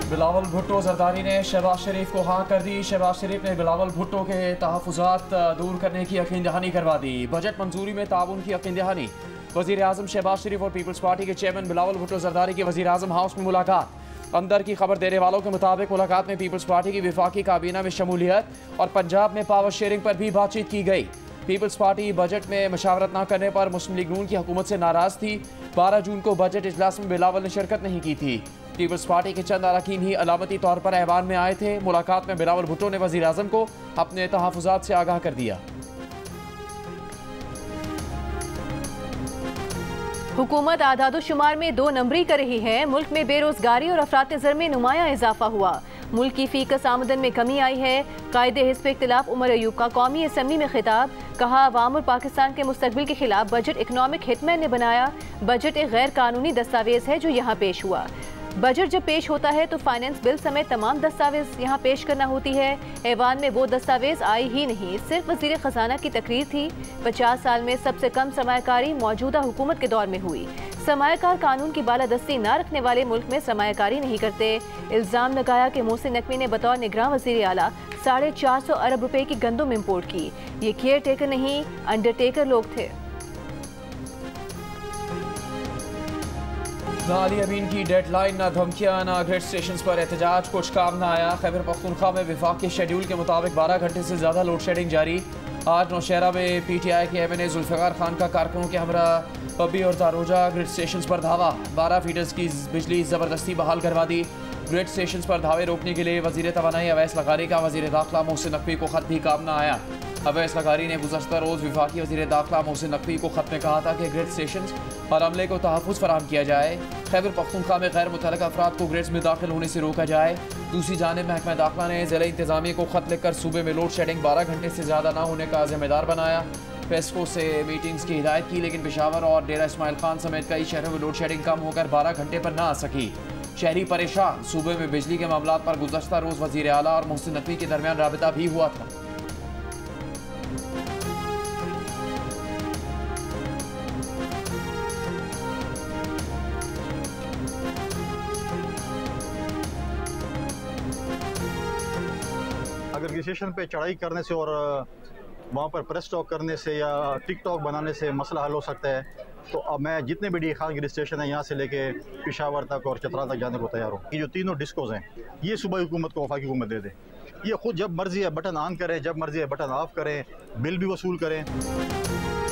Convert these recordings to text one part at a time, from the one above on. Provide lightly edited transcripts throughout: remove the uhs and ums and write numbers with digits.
बिलावल भुट्टो जरदारी ने शहबाज शरीफ को हाँ कर दी। शहबाज शरीफ ने बिलावल भुट्टो के तहफ़्फ़ुज़ात दूर करने की यकीन दहानी करवा दी। बजट मंजूरी में ताउन की यकीन दहानी। वज़ीर आज़म शहबाज शरीफ और पीपल्स पार्टी के चेयरमैन बिलावल भुट्टो जरदारी की वज़ीर आज़म हाउस में मुलाकात। अंदर की खबर देने वालों के मुताबिक मुलाकात में पीपल्स पार्टी की विफाकी काबीना में शमूलियत और पंजाब में पावर शेयरिंग पर भी बातचीत की गई। पीपल्स पार्टी बजट में मशावरत न करने पर मुस्लिम लीग नून की हुकूमत से नाराज़ थी। 12 जून को बजट इजलास में बिलावल ने शिरकत नहीं की थी। पीपल्स पार्टी के चंद अरकान ही अलामती तौर पर ऐवान में आए थे। मुलाकात में बिलावल भुट्टो ने वज़ीर आज़म को अपने तहफ़्फ़ुज़ात से आगाह कर दिया। हुकूमत आदादोशुमार में 2 नंबरी कर रही है। मुल्क में बेरोजगारी और अफरात-ए-ज़र में नुमायां इजाफा हुआ। मुल्क की फीकस आमदन में कमी आई है। कायदे हिस्ब इख्तिलाफ उमर अयूब का कौमी असम्बली में खिताब। कहा, अवाम और पाकिस्तान के मुस्तकबिल के खिलाफ बजट इकनॉमिक हिटमैन ने बनाया। बजट एक गैर कानूनी दस्तावेज है जो यहाँ पेश हुआ। बजट जब पेश होता है तो फाइनेंस बिल समेत तमाम दस्तावेज यहाँ पेश करना होती है। ऐवान में वो दस्तावेज आई ही नहीं, सिर्फ वज़ीर ख़जाना की तकरीर थी। 50 साल में सबसे कम सरमायाकारी मौजूदा हुकूमत के दौर में हुई। सरमायाकार कानून की बालादस्ती न रखने वाले मुल्क में सरमायाकारी नहीं करते। इल्ज़ाम लगाया कि मोहसिन नकवी ने बतौर निगरान वज़ीर आला 450 अरब रुपए की गंदम इम्पोर्ट की। ये केयर टेकर नहीं, अंडरटेकर लोग थे। ना अली अमीन की डेडलाइन, ना धमकियां, ना ग्रिड स्टेशन पर एहतजाज, कुछ काम ना आया। खैबर पख्तूनख्वा में विफाक के शेड्यूल के मुताबिक 12 घंटे से ज़्यादा लोड शेडिंग जारी। आज नौशहरा में PTI के MNA जुल्फ़िकार खान का कारकुनों के हमरा पब्बी और दारोजा ग्रिड स्टेशन पर धावा। 12 फीडर्स की बिजली ज़बरदस्ती बहाल करवा दी। ग्रिड स्टेशन पर धावे रोकने के लिए वज़ीर तवानाई अवैस लगारी का वज़ीर दाखिला मोहसिन नकवी को ख़त भी काम न आया। अवैस लगारी ने गुज़श्ता रोज़ विफाकी वज़ीर दाखिला मोहसिन नकवी को ख़त में कहा था कि ग्रिड स्टेशन और अमले को तहफ़्फ़ुज़ फराहम किया जाए। खैबर पख्तूनख्वा में गैर मुतल्लक़ अफराद को ग्रिड्स में दाखिल होने से रोका जाए। दूसरी जानिब महकमा दाखिला ने ज़िला इंतज़ामिया को ख़त लिखकर सूबे में लोड शेडिंग 12 घंटे से ज़्यादा न होने का ज़िम्मेदार बनाया। पेस्को से मीटिंग्स की हिदायत की, लेकिन पेशावर और डेरा इस्माइल खान समेत कई शहरों में लोड शेडिंग कम होकर 12 घंटे पर न आ सकी। शहरी परेशान। सूबे में बिजली के मामलात पर गुज़श्ता रोज़ वज़ीर आला और मोहसिन नकवी के दरमियान राबिता भी हुआ था। अगर किसी स्टेशन पे चढ़ाई करने से और वहाँ पर प्रेस टॉक करने से या टिकटॉक बनाने से मसला हल हो सकता है, तो अब मैं जितने भी डी खान गिरी स्टेशन है यहाँ से लेके पेशावर तक और चतरा तक जाने को तैयार हूँ। ये जो तीनों डिस्कोज हैं ये सूबाई हुकूमत को वफाकी हुकूमत दे दे। ये खुद जब मर्जी है बटन ऑन करें, जब मर्जी है बटन ऑफ करें, बिल भी वसूल करें।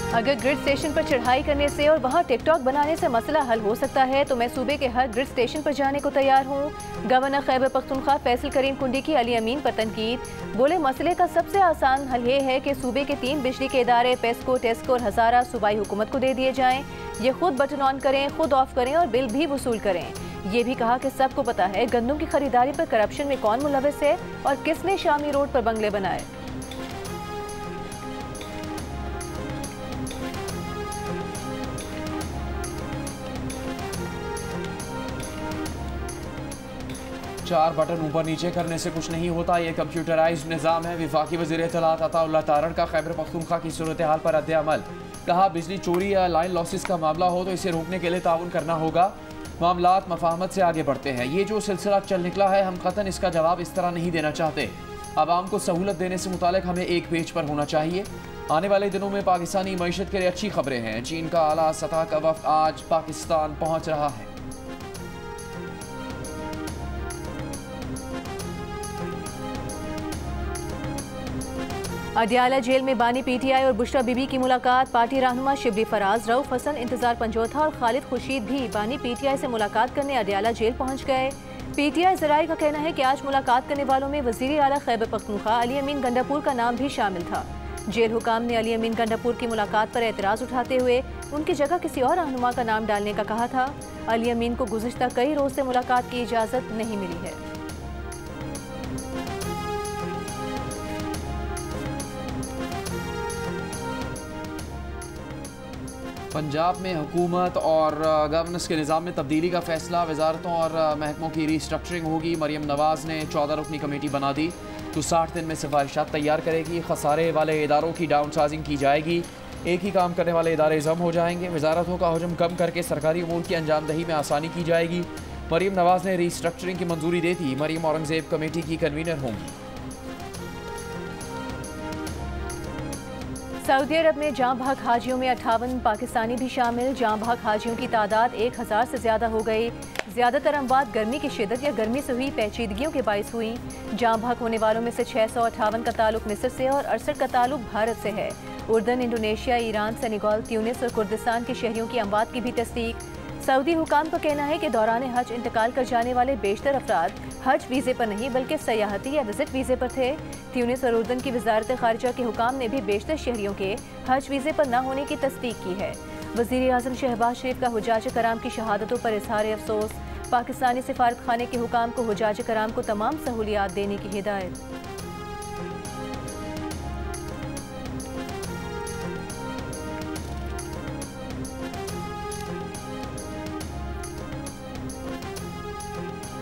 अगर ग्रिड स्टेशन पर चढ़ाई करने से और वहां टिकटॉक बनाने से मसला हल हो सकता है तो मैं सूबे के हर ग्रिड स्टेशन पर जाने को तैयार हूँ। गवर्नर खैबर पख्तूनख्वा फैसल करीम कुंडी की अली अमीन पर तनकीद। बोले, मसले का सबसे आसान हल ये है कि सूबे के 3 बिजली के इदारे पेस्को, टेस्को और हज़ारा सूबाई हुकूमत को दे दिए जाएं। ये खुद बटन ऑन करें, खुद ऑफ करें और बिल भी वसूल करें। ये भी कहा कि सबको पता है गंदम की खरीदारी पर करप्शन में कौन मुलविस है और किसने शामी रोड पर बंगले बनाए। चार बटन ऊपर नीचे करने से कुछ नहीं होता, ये कंप्यूटराइज्ड निज़ाम है। विफाकी वज़ीर इत्तलात अताउल्लाह तारड़ का खैबर पख्तूनख्वा की सूरत हाल पर रद्द अमल। कहा, बिजली चोरी या लाइन लॉसेस का मामला हो तो इसे रोकने के लिए ताउन करना होगा। मामलात मफाहमत से आगे बढ़ते हैं। ये जो सिलसिला चल निकला है, हम कतन इसका जवाब इस तरह नहीं देना चाहते। आवाम को सहूलत देने से मुतालिक हमें एक पेज पर होना चाहिए। आने वाले दिनों में पाकिस्तानी मईशत के लिए अच्छी खबरें हैं। चीन का आला सतह का वफ्द आज पाकिस्तान पहुँच रहा है। अडियाला जेल में बानी PTI और बुशरा बीबी की मुलाकात। पार्टी रहनुमा शिबली फराज, रऊफ हसन, इंतजार पंजोथा और खालिद खुर्शीद भी बानी PTI से मुलाकात करने अडियाला जेल पहुंच गए। PTI जराये का कहना है कि आज मुलाकात करने वालों में वज़ीर आला खैबर पख्तूनख्वा अली अमीन गंडापुर का नाम भी शामिल था। जेल हुकाम ने अली अमीन गंडापुर की मुलाकात पर एतराज़ उठाते हुए उनकी जगह किसी और रहनुमा का नाम डालने का कहा था। अली अमीन को गुज़िश्ता कई रोज़ से मुलाकात की इजाज़त नहीं मिली है। पंजाब में हुकूमत और गवर्नेंस के निज़ाम में तब्दीली का फैसला। वजारतों और महकमों की रीस्ट्रक्चरिंग होगी। मरियम नवाज़ ने 14 रुकनी कमेटी बना दी तो 60 दिन में सिफारिशात तैयार करेगी। खसारे वाले इदारों की डाउन साइजिंग की जाएगी। एक ही काम करने वाले इदारे जम हो जाएंगे। वजारतों का हजम कम करके सरकारी अमूर की अंजामदही में आसानी की जाएगी। मरीम नवाज ने रीस्ट्रक्चरिंग की मंजूरी दे दी। मरीम औरंगजेब कमेटी की कन्वीनर होंगी। सऊदी अरब में जाँ भाग हाजियों में 58 पाकिस्तानी भी शामिल। जाँ भाग हाजियों की तादाद 1000 से ज़्यादा हो गई। ज़्यादातर अमवात गर्मी की शिद्दत या गर्मी से हुई पेचीदगियों के बायस हुई। जाँ भाग होने वालों में से 658 का ताल्लुक मिस्र से और 68 का ताल्लुक भारत से है। उर्दन, इंडोनेशिया, ईरान, सेनेगल, ट्यूनिस और कुर्दिस्तान के शहरियों की अमवात की भी तस्दीक। सऊदी हुकाम का कहना है कि दौरान हज इंतकाल कर जाने वाले बेशतर अफराद हज वीज़े पर नहीं बल्कि सयाहती या विजिट वीज़े पर थे। ट्यूनिस और उर्दन की वजारत खारिजा के हुकाम ने भी बेशतर शहरियों के हज वीज़े पर न होने की तस्दीक की है। वज़ीर आज़म शहबाज शरीफ का हुज्जाज कराम की शहादतों पर इजहार अफसोस। पाकिस्तानी सिफारत खाने के हुकाम को हुज्जाज कराम को तमाम सहूलियात देने की हिदायत।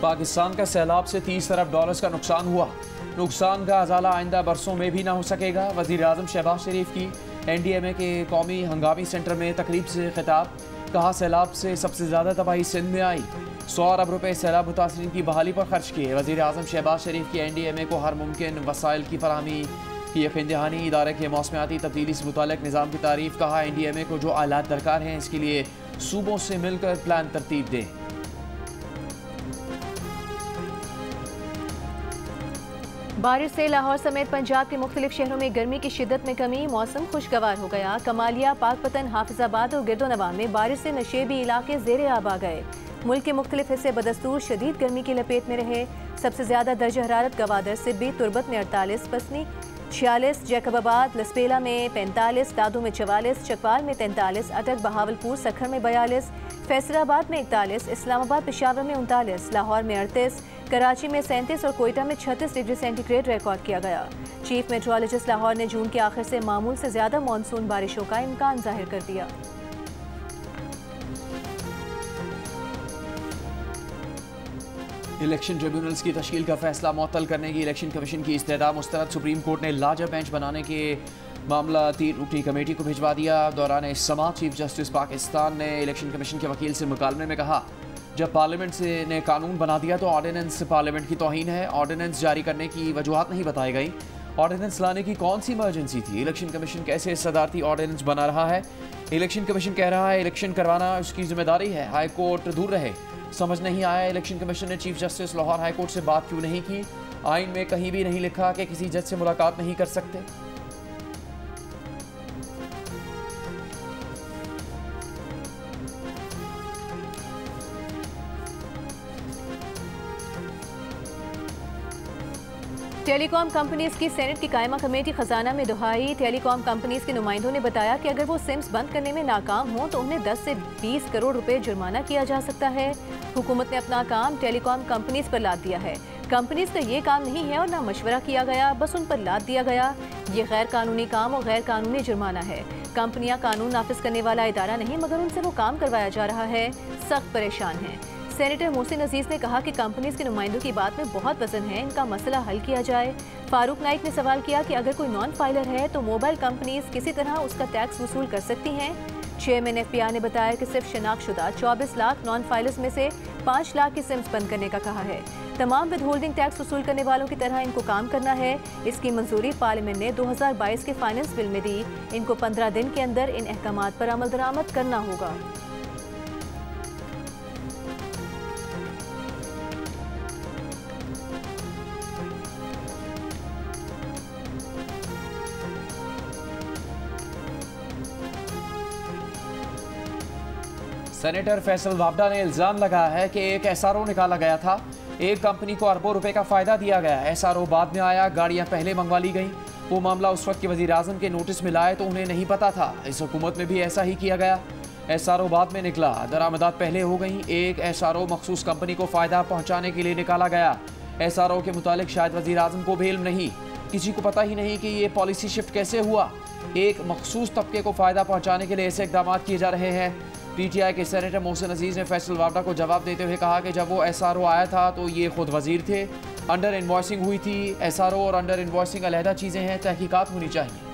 पाकिस्तान का सैलाब से 30 अरब डॉलर्स का नुकसान हुआ। नुकसान का अजाला आइंदा बरसों में भी ना हो सकेगा। वज़ीर आज़म शहबाज शरीफ की NDMA के कौमी हंगामी सेंटर में तकरीब से खिताब। कहा, सैलाब से सबसे ज़्यादा तबाही सिंध में आई। 100 अरब रुपये सैलाब मुतासरीन की बहाली पर खर्च किए। वज़ीर आज़म शहबाज शरीफ की NDMA को हर मुमकिन वसाइल की फराहमी की यकीन दहानी। इदारे के मौसमियाती तब्दीली से मुताल्लिक़ निज़ाम की तारीफ़। कहा, NDMA को जो आलात दरकार हैं इसके लिए सूबों से मिलकर प्लान तरतीब दें। बारिश से लाहौर समेत पंजाब के मुख्तलिफ शहरों में गर्मी की शिद्दत में कमी। मौसम खुशगवार हो गया। कमालिया, पाकपतन, हाफिजाबाद और गिरदोनवा में बारिश से नशेबी इलाके ज़ेरे आब आ गए। मुल्क के मुख्तलिफ हिस्से बदस्तूर शदीद गर्मी की लपेट में रहे। सबसे ज़्यादा दर्जा हरारत गवादर, सिब्बी, तुरबत में 48, पसनी 46, जैकबाबाद, लसपेला में 45, दादू में 44, चकवाल में 43, अटक, बहावलपुर, सखर में 42, फैसलाबाद में 41, इस्लामाबाद, पेशावर में 39, लाहौर में 38, कराची में 37 और कोयटा में 36 डिग्री सेंटीग्रेड रिकॉर्ड किया गया। चीफ मेट्रोलॉजिस्ट लाहौर ने जून के आखिर से मामूल से ज़्यादा मानसून बारिशों का इम्कान जाहिर कर दिया। इलेक्शन ट्रिब्यूनल्स की तश्कील का फैसला मुअत्तल करने की इलेक्शन कमीशन की इस्तदा मुस्तरद। सुप्रीम कोर्ट ने लार्जर बेंच बनाने के मामला 3 रुकनी कमेटी को भिजवा दिया। दौरान समाअत चीफ जस्टिस पाकिस्तान ने इलेक्शन कमीशन के वकील से मुकालमे में कहा, जब पार्लियामेंट से ने कानून बना दिया तो ऑर्डिनेंस पार्लियामेंट की तौहीन है। ऑर्डिनेंस जारी करने की वजूहत नहीं बताई गई। ऑर्डिनेंस लाने की कौन सी इमरजेंसी थी? इलेक्शन कमीशन कैसे सदारती ऑर्डिनेंस बना रहा है? इलेक्शन कमीशन कह रहा है इलेक्शन करवाना उसकी जिम्मेदारी है, हाई कोर्ट दूर रहे। समझ नहीं आया इलेक्शन कमीशन ने chief justice Lahore high court से बात क्यों नहीं की? आइन में कहीं भी नहीं लिखा कि किसी जज से मुलाकात नहीं कर सकते। टेलीकॉम कंपनीज की सेनेट की कायमा कमेटी खजाना में दुहाई। टेलीकॉम कंपनीज के नुमाइंदों ने बताया कि अगर वो सिम्स बंद करने में नाकाम हो तो उन्हें 10 से 20 करोड़ रुपए जुर्माना किया जा सकता है। हुकूमत ने अपना काम टेलीकॉम कंपनीज पर लाद दिया है। कंपनीज का ये काम नहीं है और ना मशवरा किया गया, बस उन पर लाद दिया गया। ये गैर कानूनी काम और गैर कानूनी जुर्माना है। कंपनियां कानून नाफिज करने वाला इदारा नहीं मगर उनसे वो काम करवाया जा रहा है। सख्त परेशान हैं। सेनेटर मोहसिन अजीज ने कहा कि कंपनीज के नुमाइंदों की बात में बहुत वजन है, इनका मसला हल किया जाए। फारूक नाइक ने सवाल किया कि अगर कोई नॉन फाइलर है तो मोबाइल कंपनीज किसी तरह उसका टैक्स वसूल कर सकती हैं। चेयरमैन FBI ने बताया कि सिर्फ शनाख्तशुदा 24 लाख नॉन फाइलर्स में से 5 लाख की सिम्स बंद करने का कहा है। तमाम विद होल्डिंग टैक्स वसूल करने वालों की तरह इनको काम करना है। इसकी मंजूरी पार्लियामेंट ने 2022 के फाइनेंस बिल में दी। इनको 15 दिन के अंदर इन अहकामात पर अमल दरामद करना होगा। सेनेटर फैसल वावडा ने इल्जाम लगाया है कि एक SRO निकाला गया था, एक कंपनी को अरबों रुपए का फायदा दिया गया। SRO बाद में आया, गाड़ियां पहले मंगवा ली गई। वो मामला उस वक्त के वजीर आजम के नोटिस में लाए तो उन्हें नहीं पता था। इस हुकूमत में भी ऐसा ही किया गया। SRO बाद में निकला, दरामदात पहले हो गई। एक SRO मखसूस कंपनी को फायदा पहुंचाने के लिए निकाला गया। SRO के मुतालिक शायद वजीर आजम को भी इल्म नहीं, किसी को पता ही नहीं कि ये पॉलिसी शिफ्ट कैसे हुआ। एक मखसूस तबके को फायदा पहुंचाने के लिए ऐसे इकदाम किए जा रहे हैं। PTI के सेनेटर मोहसिन अजीज ने फैसल वावडा को जवाब देते हुए कहा कि जब वो SRO आया था तो ये खुद वजीर थे, अंडर इन्वॉइसिंग हुई थी। SRO और अंडर इन्वॉइसिंग अलहदा चीज़ें हैं, तहकीकात होनी चाहिए।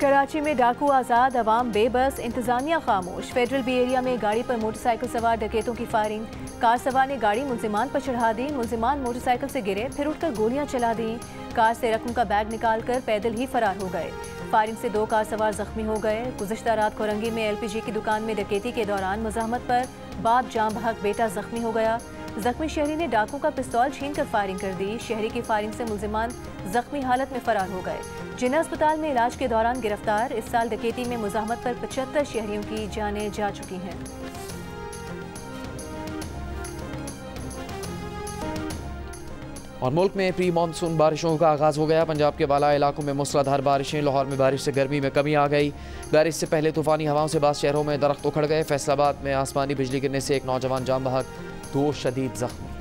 कराची में डाकू आज़ाद, अवाम बेबस, इंतजामिया खामोश। फेडरल बी एरिया में गाड़ी पर मोटरसाइकिल सवार डकैतों की फायरिंग। कार सवार ने गाड़ी मुलजिमान पर चढ़ा दी, मुलजिमान मोटरसाइकिल से गिरे, फिर उठकर गोलियां चला दी। कार से रकम का बैग निकालकर पैदल ही फरार हो गए। फायरिंग से 2 कार सवार जख्मी हो गए। गुज़श्ता रात कोरंगी में LPG की दुकान में डकैती के दौरान मुज़ाहमत पर बाप जाम बहक बेटा जख्मी हो गया। जख्मी शहरी ने डाकू का पिस्तौल छीनकर फायरिंग कर दी। शहरी की फायरिंग से मुलजिमान जख्मी हालत में फरार हो गए। जिन्ना अस्पताल में इलाज के दौरान गिरफ्तार। इस साल डकैती में मुज़ाहमत पर 75 शहरियों की जानें जा चुकी हैं। और मुल्क में प्री मानसून बारिशों का आगाज़ हो गया। पंजाब के बाला इलाकों में मूसलाधार बारिशें। लाहौर में बारिश से गर्मी में कमी आ गई। बारिश से पहले तूफ़ानी हवाओं से बाज़ शहरों में दरख्त उखड़ गए। फैसलाबाद में आसमानी बिजली गिरने से एक नौजवान जाम बहक, 2 शदीद जख्मी।